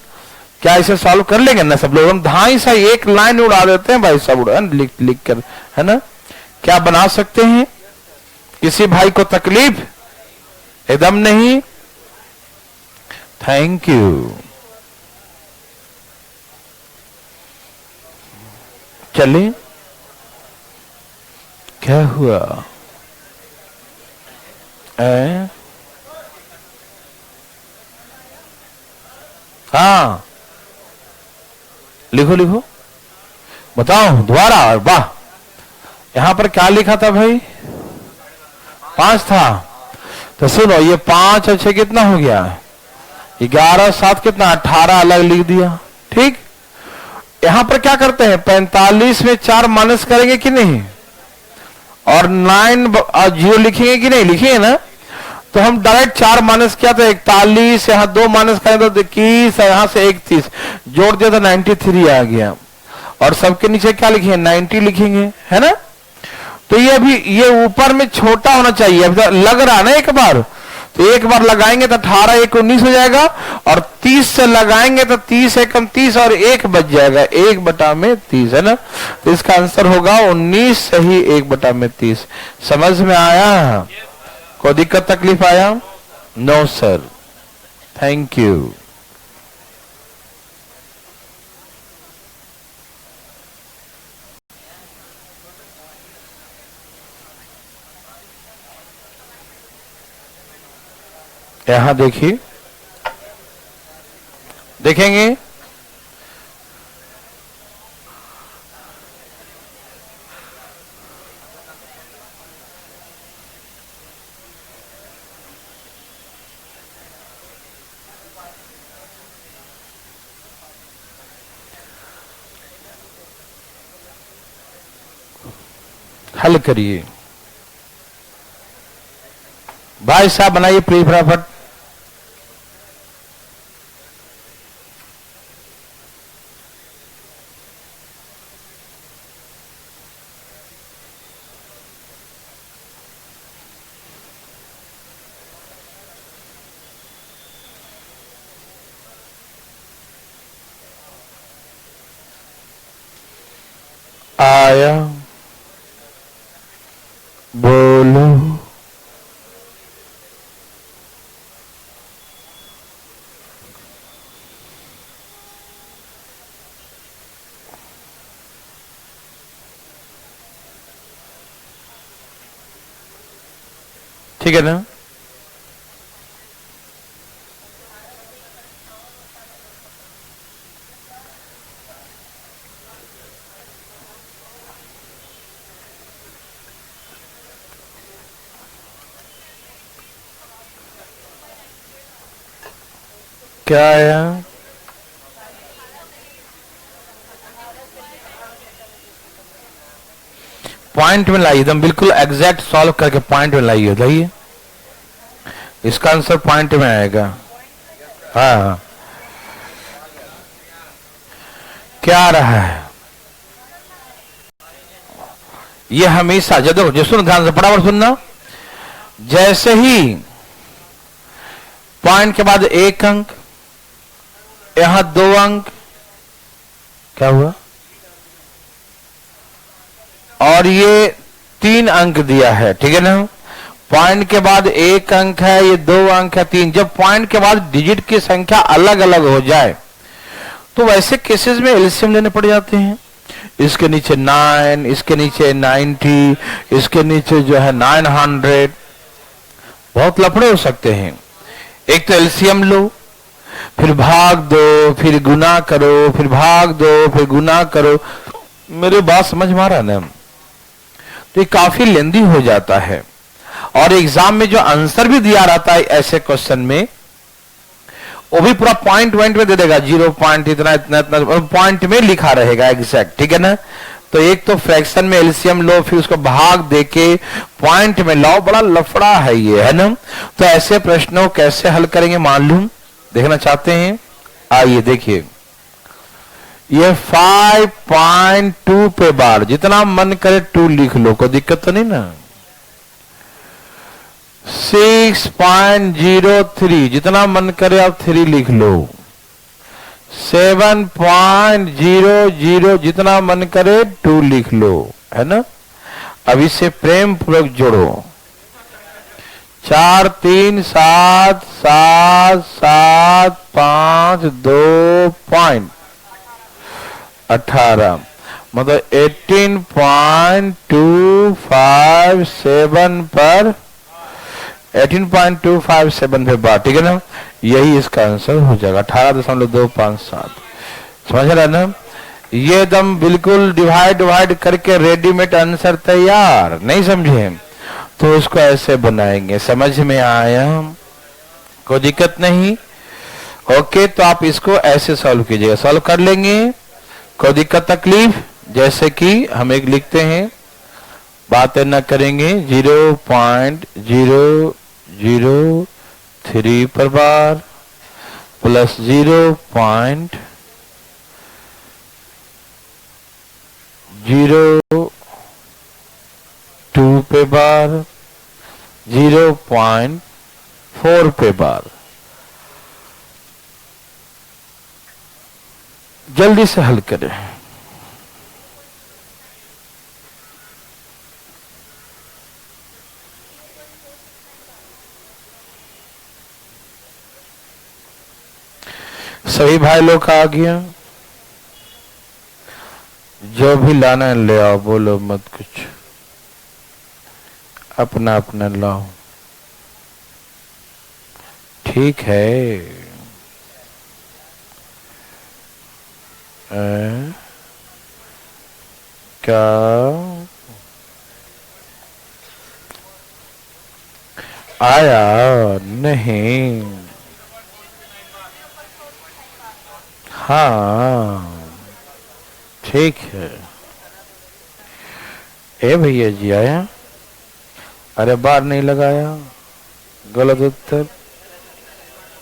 क्या इसे सॉल्व कर लेंगे ना सब लोग? हम धाई सा एक लाइन उड़ा देते हैं भाई, सब लिख लिख कर, है ना। क्या बना सकते हैं? किसी भाई को तकलीफ एकदम नहीं। Thank you. चलिए, क्या हुआ? हाँ, लिखो लिखो, बताओ दोबारा। वाह, यहां पर क्या लिखा था भाई? 5 था। तो सुनो, ये 5 और 6 कितना हो गया? 11 7 कितना? 18 अलग लिख दिया। ठीक, यहां पर क्या करते हैं, 45 में 4 माइनस करेंगे कि नहीं, और 9 और 0 लिखेंगे कि नहीं, लिखेंगे ना। तो हम डायरेक्ट 4 माइनस किया तो 41, यहाँ 2 माइनस करें तो 21, यहाँ से 31 जोड़ दिया तो 93 आ गया। और सबके नीचे क्या लिखेंगे? 90 लिखेंगे, है ना। तो ये अभी ये ऊपर में छोटा होना चाहिए, अभी तो लग रहा ना एक बार, तो एक बार लगाएंगे तो 18 1 19 हो जाएगा, और 30 से लगाएंगे तो 30 1 30 और 1 बच जाएगा, 1/30, है ना। तो इसका आंसर होगा 19 सही 1/30। समझ में आया? कोई दिक्कत तकलीफ आया? No sir, thank you. यहां देखिए, देखेंगे हल करिए भाई साहब, बनाइए प्लीज फटाफट। आया, बोलो। ठीक है ना। क्या आया? पॉइंट में लाइए, एकदम बिल्कुल एग्जैक्ट सॉल्व करके पॉइंट में लाइए। लाइए, इसका आंसर पॉइंट में आएगा। हाँ हाँ, क्या आ रहा है? ये हमेशा जब जो सुन, ध्यान से फटाफट सुनना। जैसे ही पॉइंट के बाद 1 अंक, यहां 2 अंक, क्या हुआ? और ये 3 अंक दिया है, ठीक है ना। पॉइंट के बाद 1 अंक है, ये 2 अंक है, 3। जब पॉइंट के बाद डिजिट की संख्या अलग अलग हो जाए तो वैसे केसेस में एलसीएम लेने पड़ जाते हैं। इसके नीचे 9, इसके नीचे 90, इसके नीचे जो है 900, बहुत लफड़े हो सकते हैं। एक तो एलसीएम लो, फिर भाग दो, फिर गुना करो, फिर भाग दो, फिर गुना करो। मेरी बात समझ में आ रहा है ना? तो ये काफी लेंदी हो जाता है। और एग्जाम में जो आंसर भी दिया रहता है ऐसे क्वेश्चन में, वो भी पूरा पॉइंट में दे देगा, 0 पॉइंट इतना इतना इतना, पॉइंट में लिखा रहेगा एग्जैक्ट, ठीक है ना। तो एक तो फ्रैक्शन में एलसीएम लो, फिर उसको भाग देके पॉइंट में लाओ, बड़ा लफड़ा है ये, है ना। तो ऐसे प्रश्नों कैसे हल करेंगे मालूम, देखना चाहते हैं? आइए देखिए, ये 5.2 पे बार, जितना मन करे 2 लिख लो, कोई दिक्कत तो नहीं ना। 6.03, जितना मन करे आप 3 लिख लो। 7.00, जितना मन करे 2 लिख लो, है ना। अब इसे प्रेम पूर्वक जोड़ो, 4 3 7 7 7 5 2 पॉइंट 18, मतलब 18.257 पर 18.257 पे बार, ठीक है ना। यही इसका आंसर हो जाएगा 18.257। समझ रहा है ना। ये एकदम बिल्कुल डिवाइड करके रेडीमेड आंसर तैयार, नहीं समझे तो उसको ऐसे बनाएंगे। समझ में आया? कोई दिक्कत नहीं। ओके, तो आप इसको ऐसे सॉल्व कीजिएगा, सॉल्व कर लेंगे, कोई दिक्कत तकलीफ। जैसे कि हम एक लिखते हैं, बातें न करेंगे, 0.003 पर बार प्लस 0.02 पे बार, 0.4 पे बार। जल्दी से हल करें। सभी भाई लोग का आ गया? जो भी लाना है ले आओ, बोलो मत कुछ, अपना अपना लाओ, ठीक है। क्या आया नहीं? हाँ ठीक है। ए भैया जी आया? अरे बार नहीं लगाया, गलत उत्तर।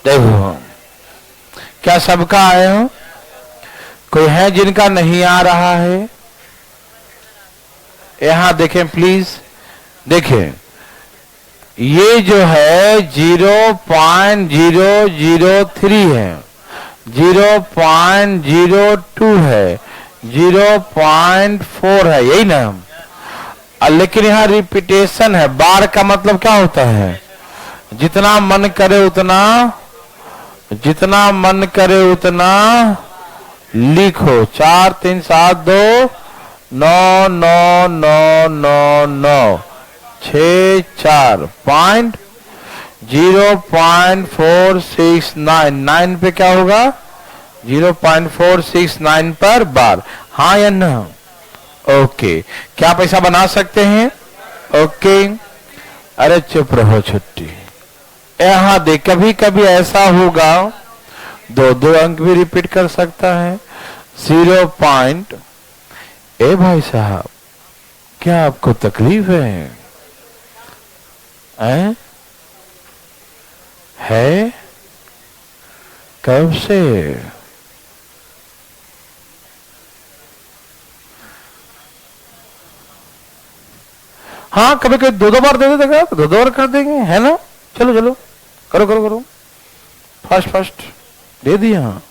देखो, क्या सबका आए हो? कोई है जिनका नहीं आ रहा है? यहां देखें प्लीज, देखें, ये जो है 0.003 है, 0.02 है, 0.4 है, यही ना। लेकिन यहाँ रिपीटेशन है। बार का मतलब क्या होता है? जितना मन करे उतना, जितना मन करे उतना लिखो। 4 3 7 2 9 9 9 9 9 6 4 पॉइंट 0.469, 9 पे क्या होगा? 0.469 पर बार, हाँ या ना? ओके, क्या पैसा बना सकते हैं? ओके, अरे चुप रहो छुट्टी। यहां देख, कभी कभी ऐसा होगा 2 अंक भी रिपीट कर सकता है। 0 पॉइंट, ए भाई साहब क्या आपको तकलीफ है? कब से? हाँ, कभी कभी 2 बार दे देगा, 2 बार कर देंगे, है ना। चलो चलो, करो करो करो, फर्स्ट दे दिया।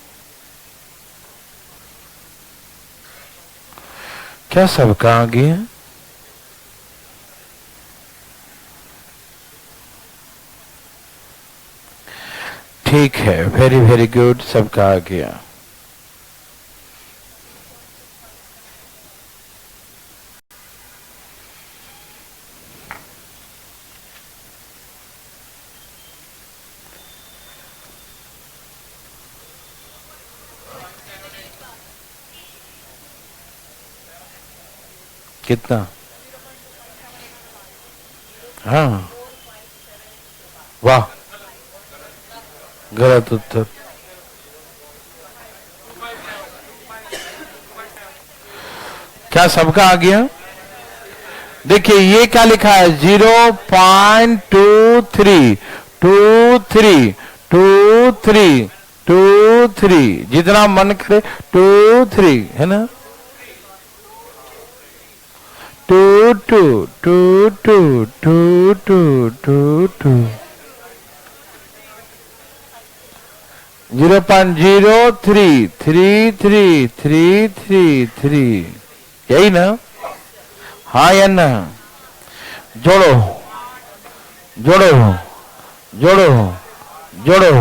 क्या सबका आ गया? ठीक है, वेरी वेरी गुड, सबका आ गया। कितना? हाँ, वाह, गलत उत्तर। क्या सबका आ गया? देखिए ये क्या लिखा है 0.23 23 23 23 जितना मन करे 23 है ना 22 22 22 22 0.033333 यही ना? हाँ या ना? जोड़ो जोड़ो जोड़ो जोड़ो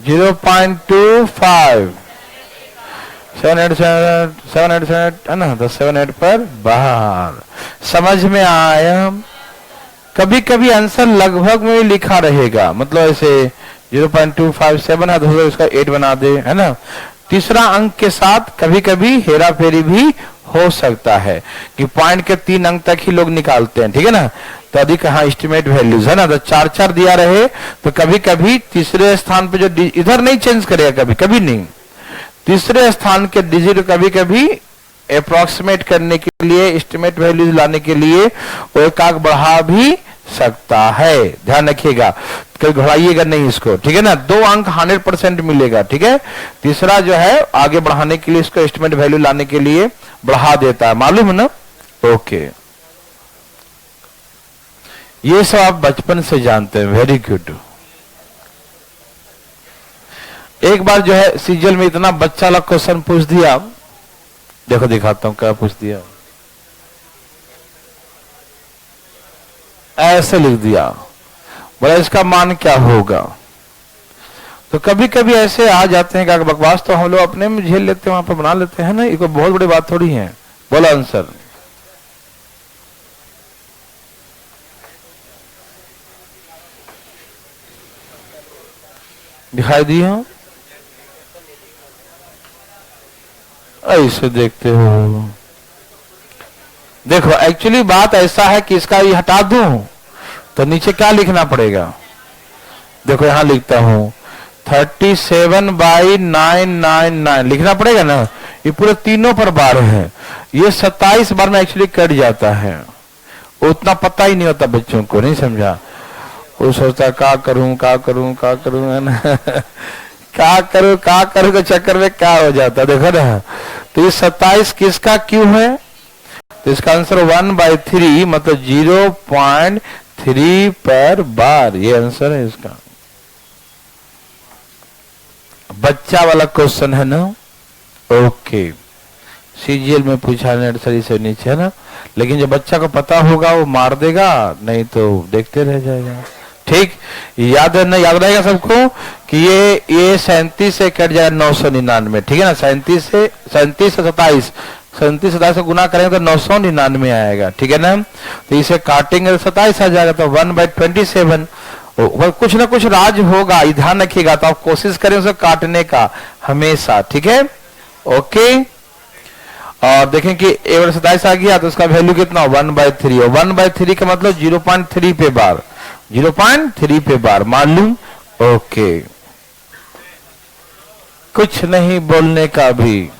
0.25 787 है ना? तो 78 पर बाहर। समझ में आया? कभी कभी आंसर लगभग में भी लिखा रहेगा, मतलब ऐसे 0.257 है तो उसका 8 बना दे, है ना? तीसरा अंक के साथ कभी कभी हेरा फेरी भी हो सकता है कि पॉइंट के 3 अंक तक ही लोग निकालते हैं, ठीक है ना? तो अधिक हाँ एस्टिमेट वैल्यूज है ना, तो 4-4 दिया रहे तो कभी कभी तीसरे स्थान पे जो इधर नहीं चेंज करेगा, कभी कभी नहीं, तीसरे स्थान के डिजिट कभी कभी अप्रोक्सीमेट करने के लिए, एस्टिमेट वैल्यूज लाने के लिए वो एक आंक बढ़ा भी सकता है। ध्यान रखिएगा, कहीं घुड़ाइएगा नहीं इसको, ठीक है ना? 2 अंक 100% मिलेगा, ठीक है? तीसरा जो है आगे बढ़ाने के लिए, इसको एस्टिमेट वैल्यू लाने के लिए बढ़ा देता है, मालूम है ना? ओके, ये सब आप बचपन से जानते हैं, वेरी गुड। एक बार जो है सीजल में इतना बच्चा वाला क्वेश्चन पूछ दिया, देखो दिखाता हूं क्या पूछ दिया। ऐसे लिख दिया, बोला इसका मान क्या होगा? तो कभी कभी ऐसे आ जाते हैं कि बकवास तो हम लोग अपने में झेल लेते हैं, वहां पर बना लेते हैं ना, ये कोई बहुत बड़ी बात थोड़ी है। बोला आंसर दिखाई दिया? ऐसे देखते हो? देखो एक्चुअली बात ऐसा है कि इसका ये हटा दूं तो नीचे क्या लिखना पड़ेगा? देखो यहां लिखता हूं 37/999 लिखना पड़ेगा ना, ये पूरे तीनों पर बार है, ये 27 बार में एक्चुअली कट जाता है, उतना पता ही नहीं होता बच्चों को, नहीं समझा? वो सोचता क्या करूं क्या करूं क्या करूं, है ना? क्या करूं के चक्कर में क्या हो जाता, देखो ना। तो ये 27 किसका क्यों है? तो इसका आंसर 1/3 मतलब 0.3 पर बार, ये आंसर है इसका। बच्चा वाला क्वेश्चन है ना? ओके, सीजीएल में पूछा नर्सरी से नीचे, है ना? लेकिन जो बच्चा को पता होगा वो मार देगा, नहीं तो देखते रह जाएगा। ठीक, याद है ना? याद रहेगा सबको कि ये 37 से कट जाएगा 999, ठीक है ना? 37 से 27 को गुना करेंगे तो 999 आएगा, ठीक है ना? तो इसे काटेंगे तो 27 आ जाएगा, तो 1/27। कुछ ना कुछ राज होगा, ध्यान रखिएगा। तो आप कोशिश करें उसे काटने का हमेशा, ठीक है? ओके, और देखें कि 27 आ गया तो उसका वैल्यू कितना? 1/3। 1/3 का मतलब 0.3 पे बार, 0.3 पे बार, मालूम? ओके, कुछ नहीं बोलने का भी।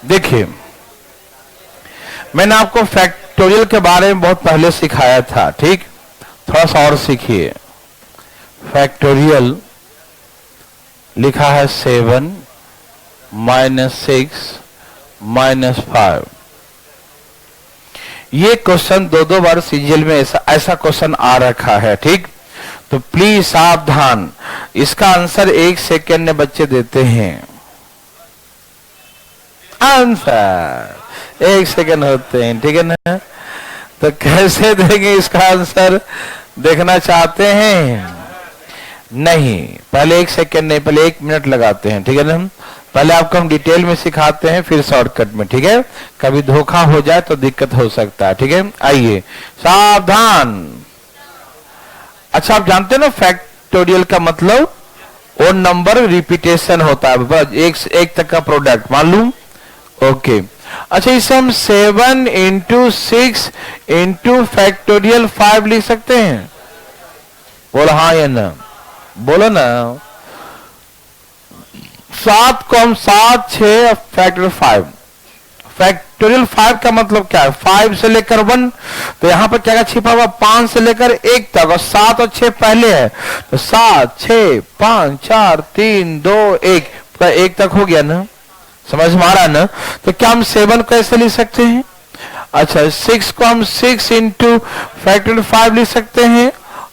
देखिए मैंने आपको फैक्टोरियल के बारे में बहुत पहले सिखाया था, ठीक? थोड़ा सा और सीखिए। फैक्टोरियल लिखा है 7 - 6 - 5। ये क्वेश्चन 2 बार सीजीएल में ऐसा क्वेश्चन आ रखा है, ठीक? तो प्लीज सावधान, इसका आंसर 1 सेकेंड में बच्चे देते हैं। आंसर 1 सेकेंड होते हैं, ठीक है ना? तो कैसे देंगे इसका आंसर, देखना चाहते हैं? नहीं, पहले 1 सेकेंड नहीं, पहले 1 मिनट लगाते हैं, ठीक है ना? पहले आपको हम डिटेल में सिखाते हैं, फिर शॉर्टकट में, ठीक है? कभी धोखा हो जाए तो दिक्कत हो सकता है, ठीक है? आइए, सावधान। अच्छा, आप जानते हैं ना फैक्टोरियल का मतलब ओड नंबर रिपीटेशन होता है, एक तक का प्रोडक्ट, मालूम? ओके, अच्छा, इसे हम 7 इंटू 6 इंटू फैक्टोरियल 5 लिख सकते हैं? बोलो हाँ या ना, बोलो ना। 7 को हम 7 6 फैक्टोरियल 5, फैक्टोरियल 5 का मतलब क्या है? 5 से लेकर 1, तो यहां पर क्या छिपा हुआ? 5 से लेकर 1 तक, और 7 और 6 पहले है, तो 7 6 5 4 3 2 1, पूरा 1 तक हो गया ना, समझ में आ रहा है ना? तो क्या हम 7 को ऐसे लिख सकते हैं? अच्छा, 6 को हम 6 इंटू फैक्टोरियल 5 लिख सकते हैं,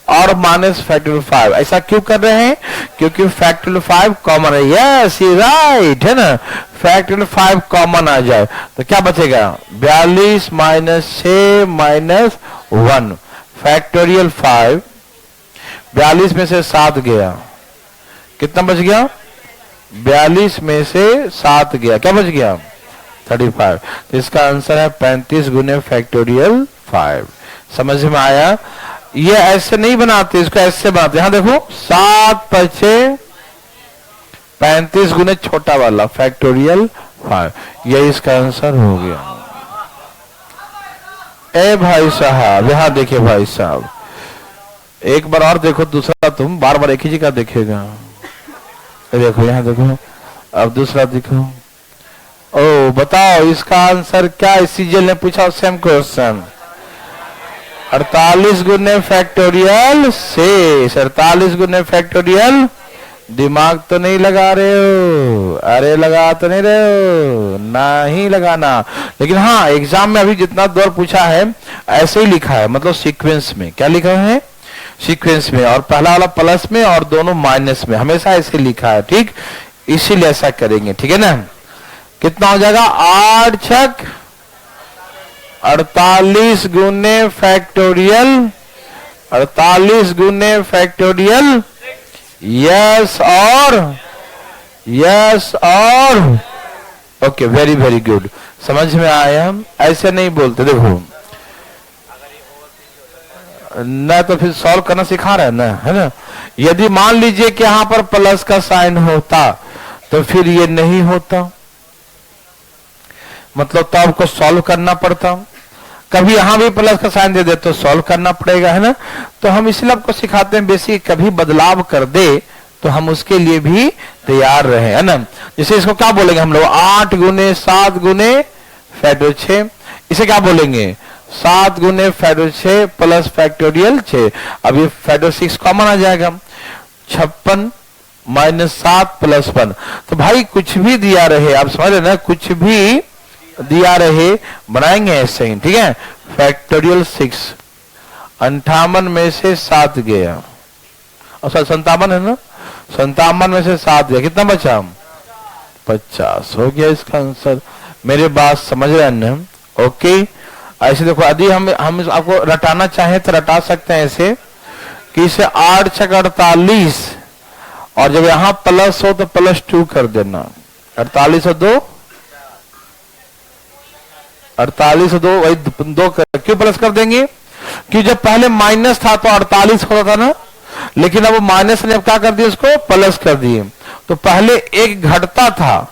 और माइनस फैक्टोरियल 5। ऐसा क्यों कर रहे हैं? क्योंकि फैक्टोरियल 5 कॉमन है। यस, ये राइट है ना, फैक्टोरियल 5 कॉमन आ जाए तो क्या बचेगा? 42 माइनस 6 माइनस 1, फैक्टोरियल 5। 42 में से 7 गया, कितना बच गया? 42 में से 7 गया, क्या बच गया? 35। तो इसका आंसर है 35 गुने फैक्टोरियल 5। समझ में आया? ये ऐसे नहीं बनाते, इसको ऐसे बनाते। यहां देखो, 7 5 35 गुने छोटा वाला फैक्टोरियल 5, ये इसका आंसर हो गया। ए भाई साहब, यहां देखिए भाई साहब, एक बार और देखो, दूसरा तुम बार बार एक ही जगह देखेगा। देखो यहां देखो, अब दूसरा देखो। ओ बताओ इसका आंसर क्या है? सीजल ने पूछा सेम क्वेश्चन। 48 गुने फैक्टोरियल 6, 48 गुने फैक्टोरियल। दिमाग तो नहीं लगा रहे हो? अरे लगा तो नहीं रहे हो? नहीं लगाना, लेकिन हाँ एग्जाम में अभी जितना दौर पूछा है ऐसे ही लिखा है, मतलब सीक्वेंस में। क्या लिखा है? सीक्वेंस में, और पहला वाला प्लस में और दोनों माइनस में, हमेशा ऐसे लिखा है। ठीक, इसीलिए ऐसा करेंगे, ठीक है ना? कितना हो जाएगा? 8 छक 48 गुने फैक्टोरियल, 48 गुने फैक्टोरियल। यस और ओके, वेरी वेरी गुड, समझ में आया? ऐसे नहीं बोलते, देखो ना, तो फिर सॉल्व करना सिखा रहा है ना, है ना? यदि मान लीजिए कि यहां पर प्लस का साइन होता तो फिर ये नहीं होता, मतलब तो आपको सॉल्व करना पड़ता। कभी यहां भी प्लस का साइन दे दे तो सॉल्व करना पड़ेगा, है ना? तो हम इसलिए आपको सिखाते हैं बेसिक, कभी बदलाव कर दे तो हम उसके लिए भी तैयार रहे, है ना? जैसे इसको क्या बोलेंगे हम लोग? 8 गुने 7 गुने फैक्टोरियल 6, इसे क्या बोलेंगे? 7 गुने फैक्टोरियल 6 प्लस फैक्टोरियल 6। अब ये फैक्टोरियल 6 कॉमन आ जाएगा, 56 माइनस 7 प्लस 1। तो भाई कुछ भी दिया रहे, आप समझ रहे ना, कुछ भी दिया रहे बनाएंगे ऐसे ही, ठीक है? फैक्टोरियल 6, 58 में से 7 गया, और 57 है ना, 57 में से 7 गया, कितना बचा? 50 हो गया इसका आंसर। मेरे बात समझ रहे हैं ना? ओके, ऐसे देखो, यदि हम आपको रटाना चाहे तो रटा सकते हैं ऐसे कि इसे 8 छक 48, और जब यहां प्लस हो तो +2 कर देना। 48 और 2, 48 और 2 वही 2 क्यों प्लस कर देंगे? कि जब पहले माइनस था तो 48 होता था ना, लेकिन अब माइनस ने अब क्या कर दिया, उसको प्लस कर दिए। तो पहले एक घटता था,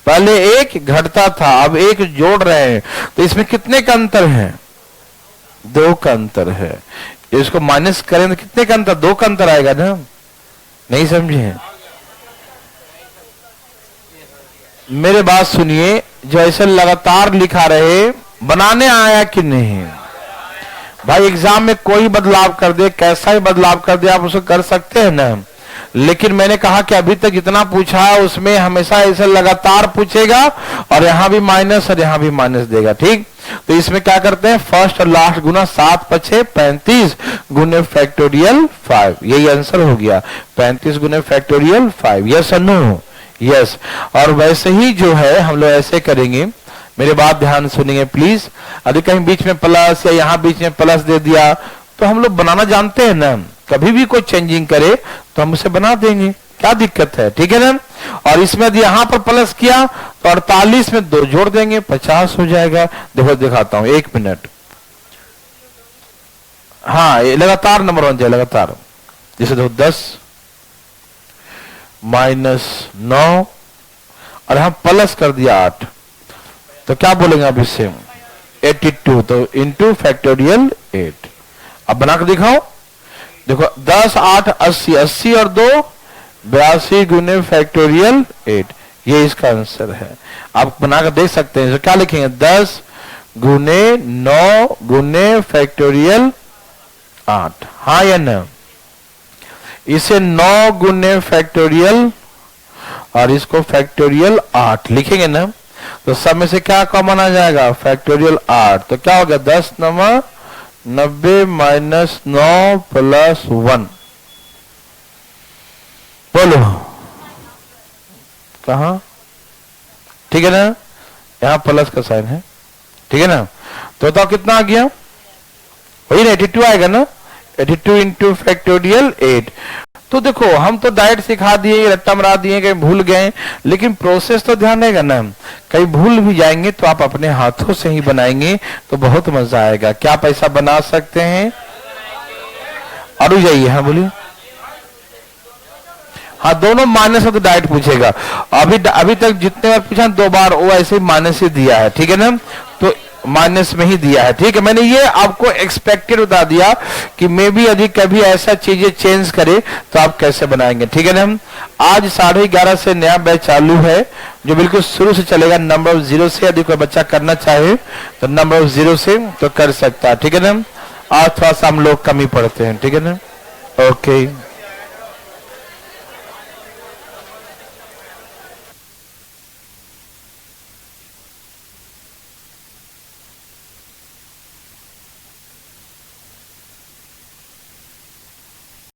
पहले एक घटता था, अब एक जोड़ रहे हैं, तो इसमें कितने का अंतर है? 2 का अंतर है। इसको माइनस करें तो कितने का अंतर? 2 का अंतर आएगा ना? नहीं समझे? मेरे बात सुनिए, जो ऐसे लगातार लिखा रहे, बनाने आया कि नहीं? भाई एग्जाम में कोई बदलाव कर दे, कैसा ही बदलाव कर दे, आप उसको कर सकते हैं ना, लेकिन मैंने कहा कि अभी तक जितना पूछा है उसमें हमेशा ऐसे लगातार पूछेगा, और यहां भी माइनस और यहां भी माइनस देगा। ठीक, तो इसमें क्या करते हैं? फर्स्ट और लास्ट गुना, 7 5 35 गुने फैक्टोरियल 5, यही आंसर हो गया, 35 गुने फैक्टोरियल 5। यस और नो? यस। और वैसे ही जो है हम लोग ऐसे करेंगे, मेरे बात ध्यान सुनिए प्लीज। अभी कहीं बीच में प्लस या यहाँ बीच में प्लस दे दिया तो हम लोग बनाना जानते हैं ना, कभी भी कोई चेंजिंग करे तो हम उसे बना देंगे, क्या दिक्कत है? ठीक है ना? और इसमें यदि यहां पर प्लस किया तो 48 में 2 जोड़ देंगे, 50 हो जाएगा। देखो दिखाता हूं, 1 मिनट। हाँ, ये लगातार नंबर बन जाए, लगातार। जैसे देखो 10 माइनस 9 और हम प्लस कर दिया 8, तो क्या बोलेंगे अब इससे 82, तो इंटू फैक्टोरियल 8। अब बना के दिखाओ, देखो 10 8 80, 80 और 2 82 गुने फैक्टोरियल 8, ये इसका आंसर है। आप बना कर देख सकते हैं। तो क्या लिखेंगे 10 गुने 9 गुने फैक्टोरियल 8, हाँ या ना? इसे 9 गुने फैक्टोरियल और इसको फैक्टोरियल 8 लिखेंगे ना, तो सब में से क्या कॉमन आ जाएगा? फैक्टोरियल 8। तो क्या हो गया 10 9 90 माइनस 9 प्लस 1, बोलो कहा? ठीक है ना, यहां प्लस का साइन है, ठीक है ना? तो बताओ कितना आ गया? वही ना 82 आएगा ना, 82 इंटू फैक्टोरियल 8। तो देखो हम तो डायरेक्ट सिखा दिए, रट्टा मरा दिए, कहीं भूल गए, लेकिन प्रोसेस तो ध्यान रहेगा ना। कहीं भूल भी जाएंगे तो आप अपने हाथों से ही बनाएंगे तो बहुत मजा आएगा। क्या पैसा बना सकते हैं? और जाइए, हाँ बोलिए। हाँ दोनों माइनस है तो डायरेक्ट पूछेगा। अभी तक जितने बार पूछा 2 बार वो ऐसे ही माइनस ही दिया है, ठीक है ना? तो माइनस में ही दिया है, ठीक है। मैंने ये आपको एक्सपेक्टेड बता दिया कि मे बी यदि कभी ऐसा चीजें चेंज करे तो आप कैसे बनाएंगे, ठीक है ना? आज 11:30 से नया बैच चालू है जो बिल्कुल शुरू से चलेगा, नंबर ऑफ 0 से। यदि कोई बच्चा करना चाहे तो नंबर ऑफ 0 से तो कर सकता है, ठीक है ना? आज थोड़ा सा हम लोग कम ही पढ़ते हैं, ठीक है ना? ओके।